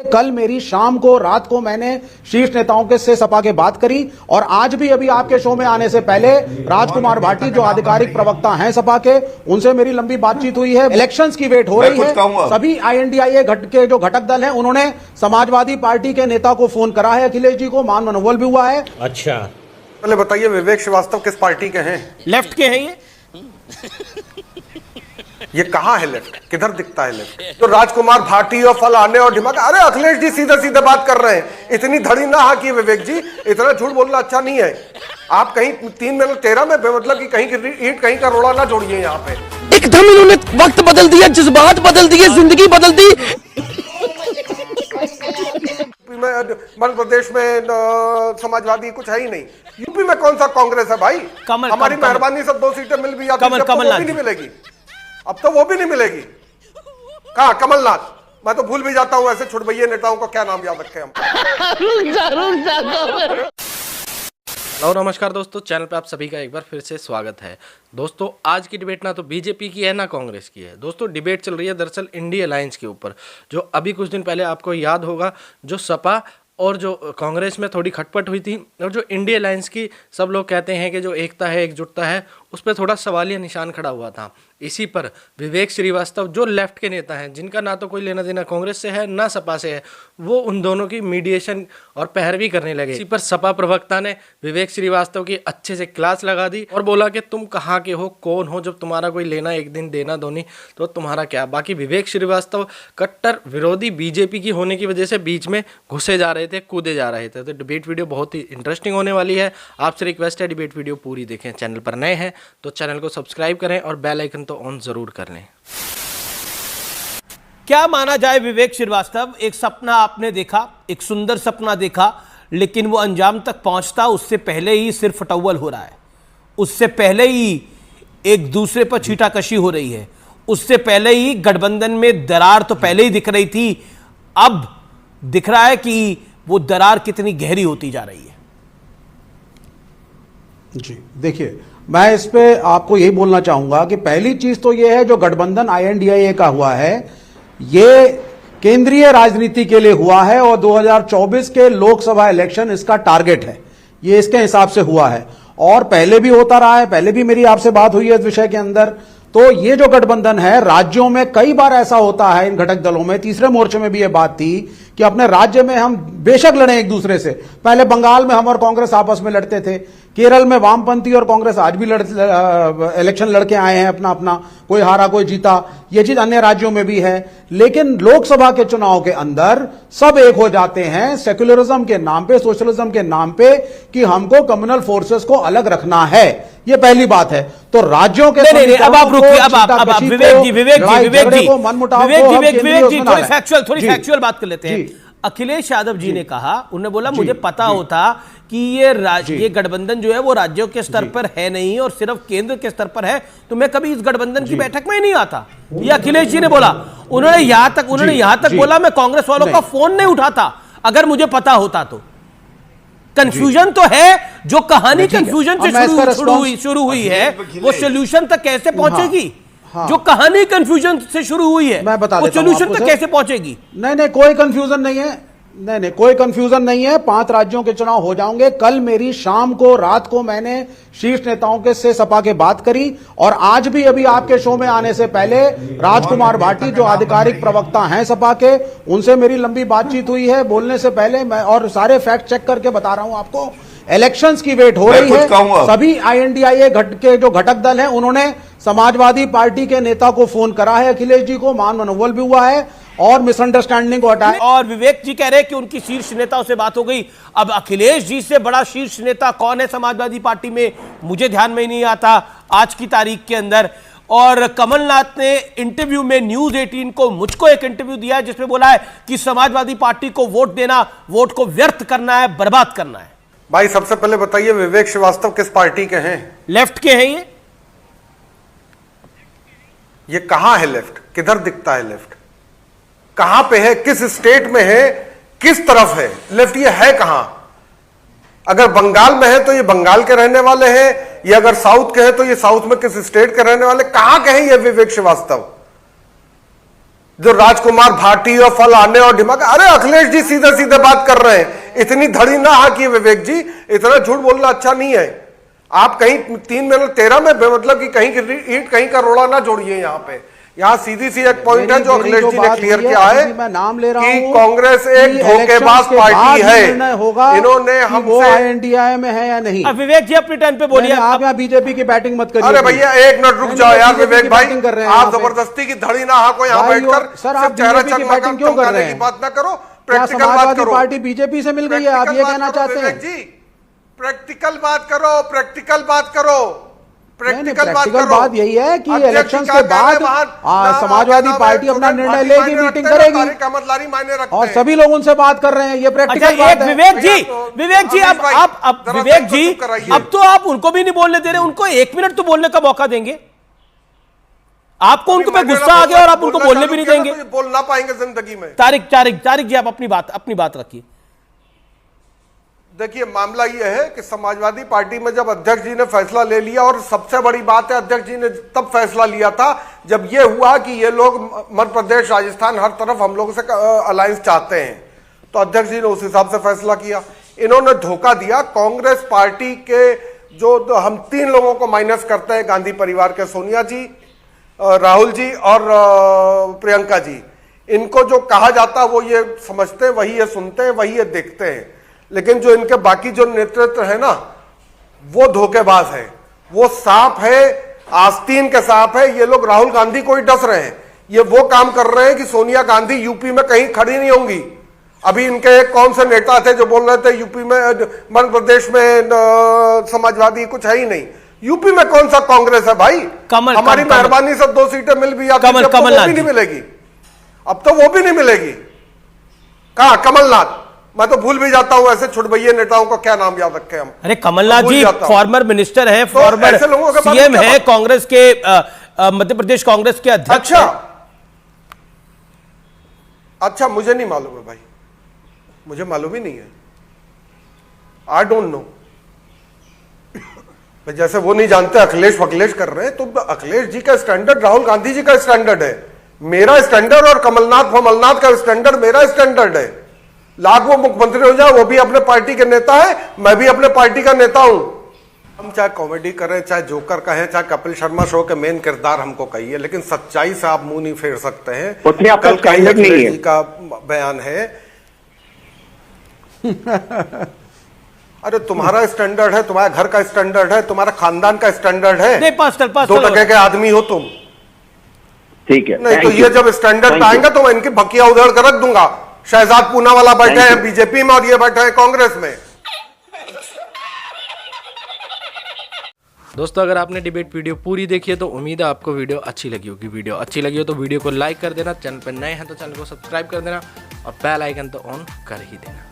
कल मेरी शाम को रात को मैंने शीर्ष नेताओं के से सपा के बात करी और आज भी अभी आपके शो में आने से पहले राजकुमार भाटी जो आधिकारिक प्रवक्ता हैं सपा के, उनसे मेरी लंबी बातचीत हुई है। इलेक्शंस की वेट हो रही है। सभी INDIA के जो घटक दल हैं उन्होंने समाजवादी पार्टी के नेता को फोन करा है, अखिलेश जी को, मान मनोबल भी हुआ है। अच्छा, पहले बताइए विवेक श्रीवास्तव किस पार्टी के हैं? लेफ्ट के हैं ये कहाँ है लेफ्ट? किधर दिखता है लेफ्ट? तो राजकुमार भाटी और फलाने और ढिमाके, अरे अखिलेश जी सीधे सीधे बात कर रहे हैं। इतनी धड़ी ना हाकी विवेक जी, इतना झूठ बोलना अच्छा नहीं है। आप कहीं 3 में 13 में मतलब कि कहीं की ईंट कहीं का रोड़ा ना जोड़िए यहाँ पे। एकदम इन्होंने वक्त बदल दिया, जज्बात बदल दिए, जिंदगी बदल दी। मध्य प्रदेश में समाजवादी कुछ है ही नहीं। यूपी में कौन सा कांग्रेस है भाई? हमारी मेहरबानी से 2 सीटें मिल भी जाती, अब तो वो भी नहीं मिलेगी। अब तो वो भी नहीं मिलेगी। कहाँ कमलनाथ? मैं तो भूल भी जाता हूँ ऐसे छुटभैये नेताओं को क्या नाम याद रखे हम। हेलो नमस्कार दोस्तों, चैनल पे आप सभी का एक बार फिर से स्वागत है। दोस्तों आज की डिबेट ना तो बीजेपी की है ना कांग्रेस की है। दोस्तों डिबेट चल रही है दरअसल इंडिया अलायंस के ऊपर, जो अभी कुछ दिन पहले आपको याद होगा जो सपा और जो कांग्रेस में थोड़ी खटपट हुई थी, और जो इंडिया अलायंस की सब लोग कहते हैं कि जो एकता है, एकजुटता है, उस पर थोड़ा सवालिया निशान खड़ा हुआ था। इसी पर विवेक श्रीवास्तव जो लेफ्ट के नेता हैं, जिनका ना तो कोई लेना देना कांग्रेस से है ना सपा से है, वो उन दोनों की मीडिएशन और पैरवी करने लगे। इसी पर सपा प्रवक्ता ने विवेक श्रीवास्तव की अच्छे से क्लास लगा दी और बोला कि तुम कहाँ के हो, कौन हो, जब तुम्हारा कोई लेना एक दिन देना दोनी तो तुम्हारा क्या। बाकी विवेक श्रीवास्तव कट्टर विरोधी बीजेपी की होने की वजह से बीच में घुसे जा रहे थे, कूदे जा रहे थे। तो डिबेट वीडियो बहुत ही इंटरेस्टिंग होने वाली है। आपसे रिक्वेस्ट है डिबेट वीडियो पूरी देखें। चैनल पर नए हैं तो चैनल को सब्सक्राइब करें और बेल आइकन तो ऑन जरूर कर लें। क्या माना जाए विवेक श्रीवास्तव, एक सपना आपने देखा, एक सुंदर सपना देखा, लेकिन वो अंजाम तक पहुंचता उससे पहले ही सिर फटौवल हो रहा है, उससे पहले ही एक दूसरे पर छीटाकशी हो रही है, उससे पहले ही गठबंधन में दरार तो पहले ही दिख रही थी, अब दिख रहा है कि वो दरार कितनी गहरी होती जा रही है। जी देखिए, मैं इस पे आपको यही बोलना चाहूंगा कि पहली चीज तो ये है जो गठबंधन INDIA का हुआ है, ये केंद्रीय राजनीति के लिए हुआ है और 2024 के लोकसभा इलेक्शन इसका टारगेट है, ये इसके हिसाब से हुआ है और पहले भी होता रहा है। पहले भी मेरी आपसे बात हुई है इस विषय के अंदर। तो ये जो गठबंधन है, राज्यों में कई बार ऐसा होता है इन घटक दलों में, तीसरे मोर्चे में भी ये बात थी कि अपने राज्य में हम बेशक लड़े एक दूसरे से। पहले बंगाल में हम और कांग्रेस आपस में लड़ते थे, केरल में वामपंथी और कांग्रेस आज भी इलेक्शन लड़के आए हैं अपना अपना, कोई हारा कोई जीता, ये चीज अन्य राज्यों में भी है। लेकिन लोकसभा के चुनाव के अंदर सब एक हो जाते हैं सेक्युलरिज्म के नाम पे, सोशलिज्म के नाम पे, कि हमको कम्युनल फोर्सेस को अलग रखना है। ये पहली बात है। तो राज्यों के नहीं, अब आप रुकिए, अब विवेक जी थोड़ी फैक्चुअल बात कर लेते हैं। अखिलेश यादव जी ने कहा, उन्होंने बोला मुझे पता होता कि ये गठबंधन जो है वो राज्यों के स्तर पर है नहीं और सिर्फ केंद्र के स्तर पर है, तो मैं कभी इस गठबंधन की बैठक में ही नहीं आता। ये अखिलेश जी ने बोला। उन्होंने यहां तक बोला मैं कांग्रेस वालों का फोन नहीं उठाता अगर मुझे पता होता तो। कंफ्यूजन तो है, जो कहानी कंफ्यूजन से शुरू हुई है वो सोल्यूशन तक कैसे पहुंचेगी? जो कहानी कंफ्यूजन से शुरू हुई है वो सोल्यूशन तक कैसे पहुंचेगी? नहीं, कोई कंफ्यूजन नहीं है। नहीं, कोई कंफ्यूजन नहीं है। 5 राज्यों के चुनाव हो जाओगे। कल मेरी शाम को रात को मैंने शीर्ष नेताओं के से सपा के बात करी और आज भी अभी आपके शो में आने से पहले राजकुमार भाटी जो आधिकारिक प्रवक्ता हैं सपा के, उनसे मेरी लंबी बातचीत हुई है बोलने से पहले। मैं और सारे फैक्ट चेक करके बता रहा हूं आपको। इलेक्शंस की वेट हो रही है। सभी INDIA के जो घटक दल हैं उन्होंने समाजवादी पार्टी के नेता को फोन करा है, अखिलेश जी को, मान मनोबल भी हुआ है और मिसअंडरस्टैंडिंग को हटाया। और विवेक जी कह रहे हैं कि उनकी शीर्ष नेताओं से बात हो गई। अब अखिलेश जी से बड़ा शीर्ष नेता कौन है समाजवादी पार्टी में, मुझे ध्यान में ही नहीं आता आज की तारीख के अंदर। और कमलनाथ ने इंटरव्यू में न्यूज 18 को, मुझको एक इंटरव्यू दिया है जिसमें बोला है कि समाजवादी पार्टी को वोट देना, वोट को व्यर्थ करना है, बर्बाद करना है। भाई सबसे पहले बताइए विवेक श्रीवास्तव किस पार्टी के हैं? लेफ्ट के हैं ये कहां है लेफ्ट? किधर दिखता है लेफ्ट? कहां पे है? किस स्टेट में है? किस तरफ है लेफ्ट? ये है कहां? अगर बंगाल में है तो ये बंगाल के रहने वाले हैं, या अगर साउथ के हैं तो ये साउथ में किस स्टेट के रहने वाले? कहां के हैं ये विवेक श्रीवास्तव? जो राजकुमार भाटी और फलाने और ढिमाके, अरे अखिलेश जी सीधे सीधे बात कर रहे हैं, इतनी धड़ी ना हाकिए विवेक जी, इतना झूठ बोलना अच्छा नहीं है। आप कहीं 3 में 13 में मतलब कि कहीं की ईंट कहीं का रोड़ा ना जोड़िए। यहाँ पे यहाँ सीधी सी एक पॉइंट है जो अखिलेश जी ने क्लियर किया है मैं नाम ले रहा कि हूं कांग्रेस एक धोखेबाज पार्टी है। इन्होंने हमसे INDI में है या नहीं। विवेक जी अपने टाइम पे बोलिए, आप यहाँ बीजेपी की बैटिंग मत करिए। अरे भैया एक मिनट रुक जाओ यार विवेक भाई, आप जबरदस्ती की धड़ी ना हाको यहाँ बैठकर, सर आप बीजेपी की बैटिंग क्यों कर रहे हैं? बात ना करो, क्या प्रैक्टिकल बात समाजवादी करो। पार्टी बीजेपी से मिल गई है, आप ये कहना चाहते हैं? जी प्रैक्टिकल बात करो, प्रैक्टिकल बात करो, प्रैक्टिकल बात यही है कि इलेक्शंस के बाद समाजवादी पार्टी अपना निर्णय लेगी, मीटिंग करेगी कमतलारी मायने रखते और हैं। सभी लोग उनसे बात कर रहे हैं, ये प्रैक्टिकल बात है। विवेक जी अब विवेक जी अब तो आप उनको भी नहीं बोलने दे रहे, उनको 1 मिनट तो बोलने का मौका देंगे। आपको उनको पे गुस्सा आ गया और आप उनको बोलने भी नहीं देंगे, बोल ना पाएंगे जिंदगी में। तारिक जी आप अपनी बात रखिए। देखिए मामला यह है कि समाजवादी पार्टी में जब अध्यक्ष जी ने फैसला ले लिया, और सबसे बड़ी बात है अध्यक्ष जी ने तब फैसला लिया था जब यह हुआ कि ये लोग मध्य प्रदेश राजस्थान हर तरफ हम लोगों से अलायंस चाहते हैं, तो अध्यक्ष जी ने उस हिसाब से फैसला किया। इन्होंने धोखा दिया कांग्रेस पार्टी के, जो हम 3 लोगों को माइनस करते हैं, गांधी परिवार के सोनिया जी, राहुल जी और प्रियंका जी, इनको जो कहा जाता है वो ये समझते हैं, वही ये सुनते हैं, वही ये देखते हैं। लेकिन जो इनके बाकी जो नेतृत्व है ना, वो धोखेबाज है, वो सांप है, आस्तीन के सांप है। ये लोग राहुल गांधी को ही डस रहे हैं, ये वो काम कर रहे हैं कि सोनिया गांधी यूपी में कहीं खड़ी नहीं होंगी। अभी इनके कौन से नेता थे जो बोल रहे थे यूपी में, मध्य प्रदेश में समाजवादी कुछ है ही नहीं, यूपी में कौन सा कांग्रेस है भाई? हमारी मेहरबानी से 2 सीटें मिल भी जाती, अब तो वो भी नहीं मिलेगी, अब तो वो भी नहीं मिलेगी। कहा कमलनाथ, मैं तो भूल भी जाता हूं ऐसे छुटभैये नेताओं का क्या नाम याद रखे हम। अरे कमलनाथ जी फॉर्मर मिनिस्टर है, फॉर्मर सीएम है कांग्रेस के, मध्य प्रदेश कांग्रेस के अध्यक्ष। अच्छा मुझे नहीं मालूम है भाई, मुझे मालूम ही नहीं है, आई डोंट नो। जैसे वो नहीं जानते अखिलेश वखिलेश कर रहे हैं, तो अखिलेश जी का स्टैंडर्ड राहुल गांधी जी का स्टैंडर्ड है, मेरा स्टैंडर्ड और कमलनाथ फमलनाथ का स्टैंडर्ड मेरा स्टैंडर्ड है। लाख वो मुख्यमंत्री हो जाए, वो भी अपने पार्टी के नेता है, मैं भी अपने पार्टी का नेता हूं। हम चाहे कॉमेडी करें, चाहे जोकर कहें, चाहे कपिल शर्मा शो के मेन किरदार हमको कहिए, लेकिन सच्चाई से आप मुंह नहीं फेर सकते हैं। कल अखिलेश जी का बयान है अरे तुम्हारा स्टैंडर्ड है, तुम्हारे घर का स्टैंडर्ड है, तुम्हारा खानदान का स्टैंडर्ड है, नहीं 2 टके के आदमी हो तुम, ठीक है। नहीं तो ये जब स्टैंडर्ड आएंगे तो मैं इनकी भकिया उधेड़ कर रख दूंगा। शहजाद पूना वाला बैठे हैं बीजेपी में और ये बैठे हैं कांग्रेस में। दोस्तों अगर आपने डिबेट वीडियो पूरी देखी है तो उम्मीद है आपको वीडियो अच्छी लगी होगी। वीडियो अच्छी लगी हो तो वीडियो को लाइक कर देना, चैनल पर नए हैं तो चैनल को सब्सक्राइब कर देना और बेल आइकन तो ऑन कर ही देना।